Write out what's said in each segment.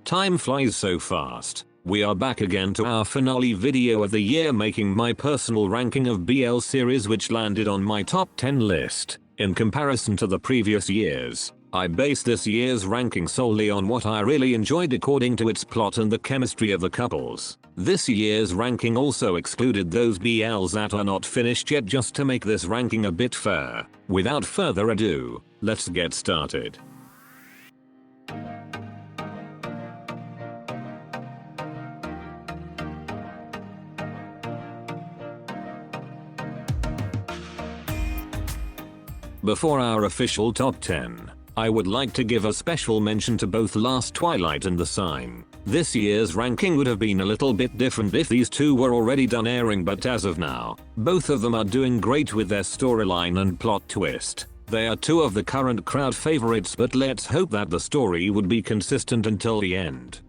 Time flies so fast. We are back again to our finale video of the year, making my personal ranking of BL series, which landed on my top 10 list. In comparison to the previous years, I based this year's ranking solely on what I really enjoyed according to its plot and the chemistry of the couples. This year's ranking also excluded those BLs that are not finished yet, just to make this ranking a bit fair. Without further ado, let's get started. Before our official top 10, I would like to give a special mention to both Last Twilight and The Sign. This year's ranking would have been a little bit different if these two were already done airing, but as of now, both of them are doing great with their storyline and plot twist. They are two of the current crowd favorites, but let's hope that the story would be consistent until the end.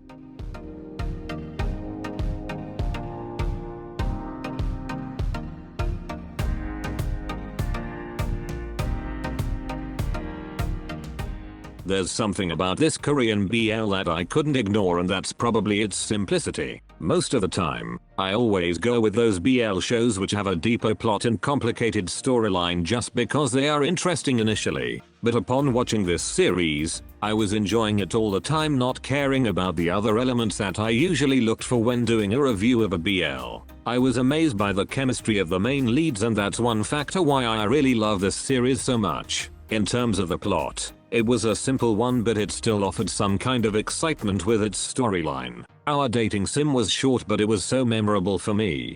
There's something about this Korean BL that I couldn't ignore, and that's probably its simplicity. Most of the time, I always go with those BL shows which have a deeper plot and complicated storyline just because they are interesting initially. But upon watching this series, I was enjoying it all the time, not caring about the other elements that I usually looked for when doing a review of a BL. I was amazed by the chemistry of the main leads, and that's one factor why I really love this series so much. In terms of the plot, it was a simple one, but it still offered some kind of excitement with its storyline. Our dating sim was short, but it was so memorable for me.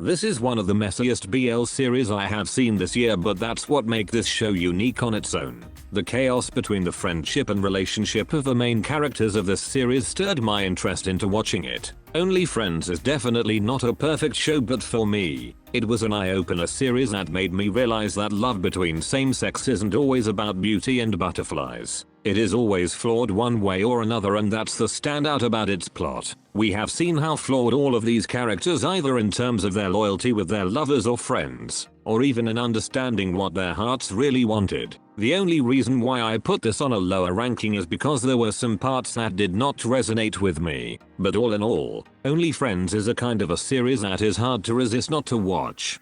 This is one of the messiest BL series I have seen this year, but that's what makes this show unique on its own. The chaos between the friendship and relationship of the main characters of this series stirred my interest into watching it. Only Friends is definitely not a perfect show, but for me, it was an eye-opener series that made me realize that love between same-sex isn't always about beauty and butterflies. It is always flawed one way or another, and that's the standout about its plot. We have seen how flawed all of these characters, either in terms of their loyalty with their lovers or friends, or even in understanding what their hearts really wanted. The only reason why I put this on a lower ranking is because there were some parts that did not resonate with me. But all in all, Only Friends is a kind of a series that is hard to resist not to watch.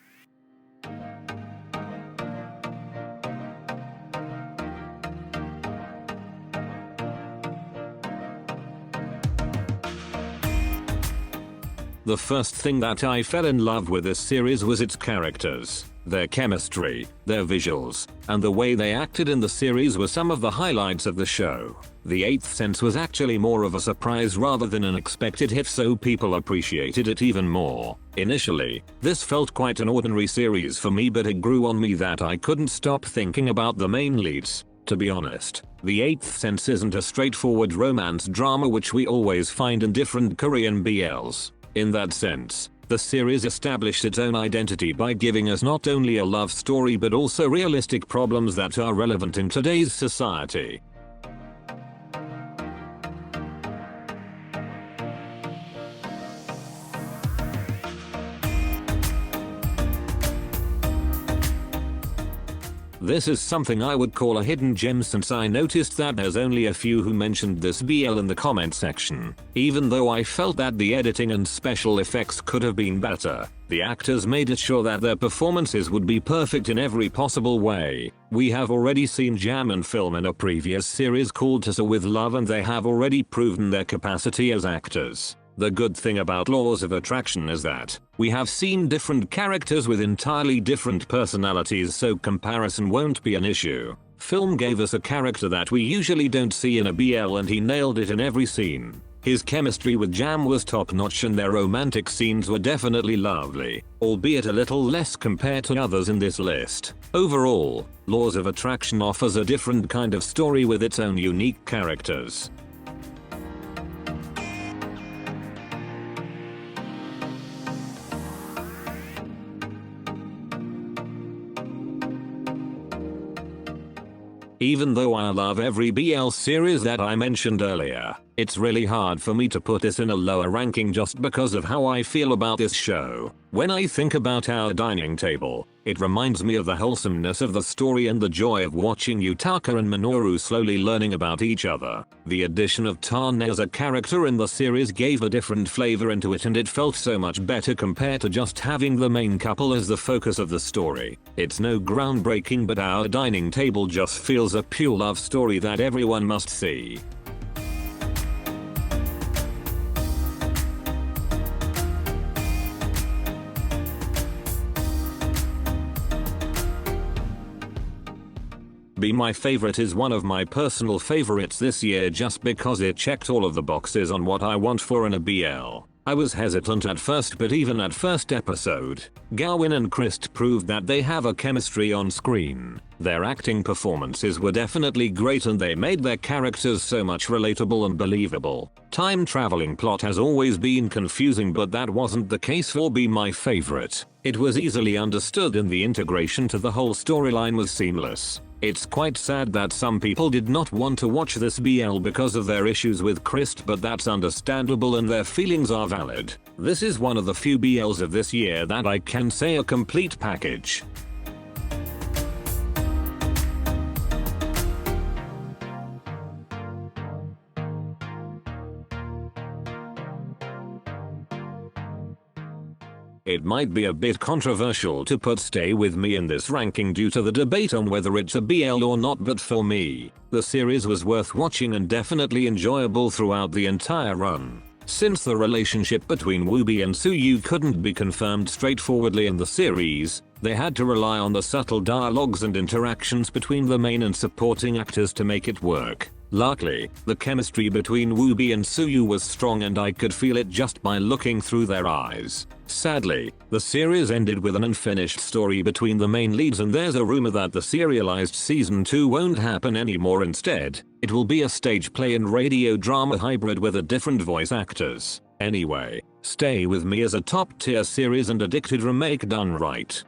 The first thing that I fell in love with this series was its characters. Their chemistry, their visuals, and the way they acted in the series were some of the highlights of the show. The Eighth Sense was actually more of a surprise rather than an expected hit, so people appreciated it even more. Initially, this felt quite an ordinary series for me, but it grew on me that I couldn't stop thinking about the main leads. To be honest, The Eighth Sense isn't a straightforward romance drama which we always find in different Korean BLs. In that sense, the series established its own identity by giving us not only a love story but also realistic problems that are relevant in today's society. This is something I would call a hidden gem, since I noticed that there's only a few who mentioned this BL in the comment section. Even though I felt that the editing and special effects could have been better, the actors made it sure that their performances would be perfect in every possible way. We have already seen Jamin film in a previous series called To So With Love, and they have already proven their capacity as actors. The good thing about Laws of Attraction is that we have seen different characters with entirely different personalities, so comparison won't be an issue. Film gave us a character that we usually don't see in a BL, and he nailed it in every scene. His chemistry with Jam was top-notch, and their romantic scenes were definitely lovely, albeit a little less compared to others in this list. Overall, Laws of Attraction offers a different kind of story with its own unique characters. Even though I love every BL series that I mentioned earlier, It's really hard for me to put this in a lower ranking just because of how I feel about this show. When I think about our dining table, it reminds me of the wholesomeness of the story and the joy of watching Yutaka and Minoru slowly learning about each other. The addition of Tane as a character in the series gave a different flavor into it, and it felt so much better compared to just having the main couple as the focus of the story. It's no groundbreaking, but our dining table just feels a pure love story that everyone must see. My favorite is one of my personal favorites this year just because it checked all of the boxes on what I want for an a BL. I was hesitant at first, but even at first episode, Gawin and Christ proved that they have a chemistry on screen. Their acting performances were definitely great and they made their characters so much relatable and believable. Time traveling plot has always been confusing, but that wasn't the case for my favorite. It was easily understood and the integration to the whole storyline was seamless. It's quite sad that some people did not want to watch this BL because of their issues with Christ, but that's understandable and their feelings are valid. This is one of the few BLs of this year that I can say a complete package. It might be a bit controversial to put Stay With Me in this ranking due to the debate on whether it's a BL or not, but for me, the series was worth watching and definitely enjoyable throughout the entire run. Since the relationship between Woobi and Suyu couldn't be confirmed straightforwardly in the series, they had to rely on the subtle dialogues and interactions between the main and supporting actors to make it work. Luckily, the chemistry between Woobi and Suyu was strong and I could feel it just by looking through their eyes. Sadly, the series ended with an unfinished story between the main leads, and there's a rumor that the serialized season 2 won't happen anymore. Instead, it will be a stage play and radio drama hybrid with a different voice actors. Anyway, Stay With Me is a top tier series and addicted remake done right.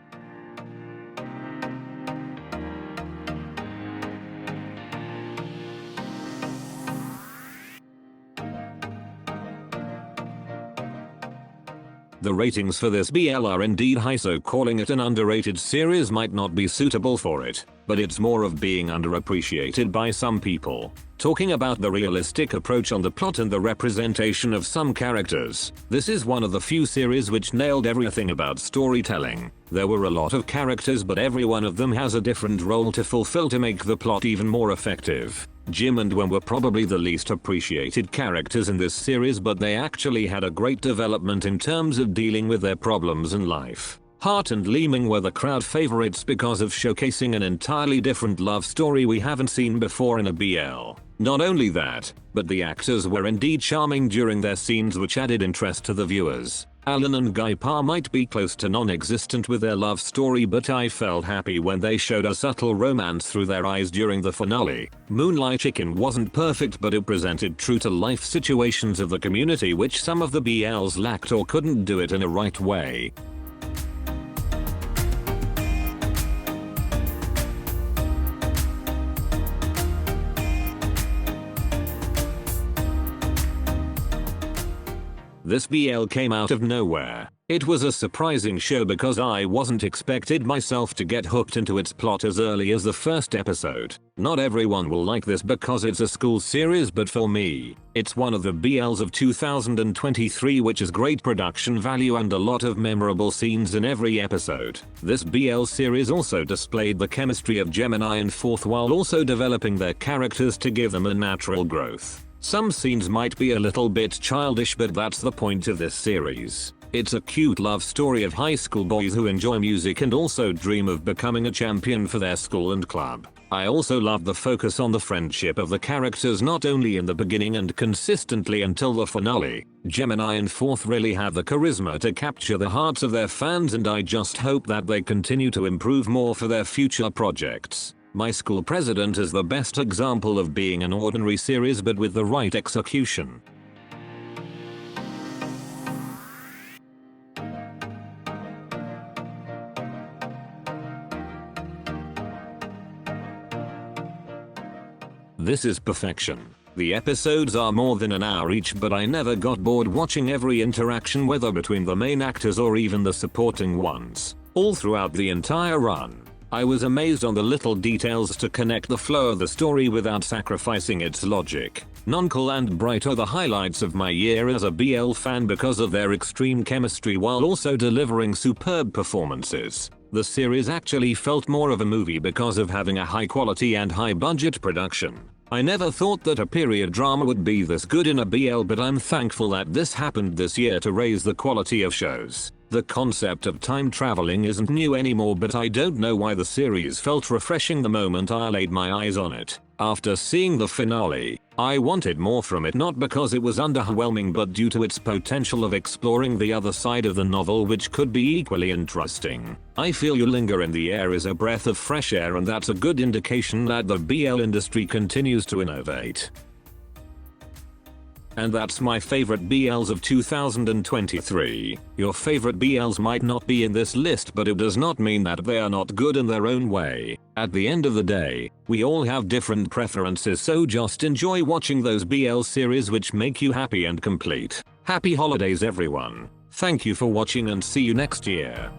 The ratings for this BL are indeed high, so calling it an underrated series might not be suitable for it, but it's more of being underappreciated by some people. Talking about the realistic approach on the plot and the representation of some characters, this is one of the few series which nailed everything about storytelling. There were a lot of characters, but every one of them has a different role to fulfill to make the plot even more effective. Jim and Wen were probably the least appreciated characters in this series, but they actually had a great development in terms of dealing with their problems in life. Hart and Li Ming were the crowd favorites because of showcasing an entirely different love story we haven't seen before in a BL. Not only that, but the actors were indeed charming during their scenes, which added interest to the viewers. Alan and Guy Pa might be close to non-existent with their love story, but I felt happy when they showed a subtle romance through their eyes during the finale. Moonlight Chicken wasn't perfect, but it presented true-to-life situations of the community which some of the BLs lacked or couldn't do it in a right way. This BL came out of nowhere. It was a surprising show because I wasn't expected myself to get hooked into its plot as early as the first episode. Not everyone will like this because it's a school series, but for me, it's one of the BLs of 2023, which is great production value and a lot of memorable scenes in every episode. This BL series also displayed the chemistry of Gemini and Fourth while also developing their characters to give them a natural growth. Some scenes might be a little bit childish, but that's the point of this series. It's a cute love story of high school boys who enjoy music and also dream of becoming a champion for their school and club. I also love the focus on the friendship of the characters not only in the beginning and consistently until the finale. Gemini and Fourth really have the charisma to capture the hearts of their fans, and I just hope that they continue to improve more for their future projects. My School President is the best example of being an ordinary series but with the right execution. This is perfection. The episodes are more than an hour each, but I never got bored watching every interaction, whether between the main actors or even the supporting ones. All throughout the entire run, I was amazed on the little details to connect the flow of the story without sacrificing its logic. Noncool and Bright are the highlights of my year as a BL fan because of their extreme chemistry while also delivering superb performances. The series actually felt more of a movie because of having a high quality and high budget production. I never thought that a period drama would be this good in a BL, but I'm thankful that this happened this year to raise the quality of shows. The concept of time traveling isn't new anymore, but I don't know why the series felt refreshing the moment I laid my eyes on it. After seeing the finale, I wanted more from it, not because it was underwhelming but due to its potential of exploring the other side of the novel, which could be equally interesting. I feel You Linger in the Air is a breath of fresh air, and that's a good indication that the BL industry continues to innovate. And that's my favorite BLs of 2023. Your favorite BLs might not be in this list, but it does not mean that they are not good in their own way. At the end of the day, we all have different preferences, so just enjoy watching those BL series which make you happy and complete. Happy holidays everyone. Thank you for watching and see you next year.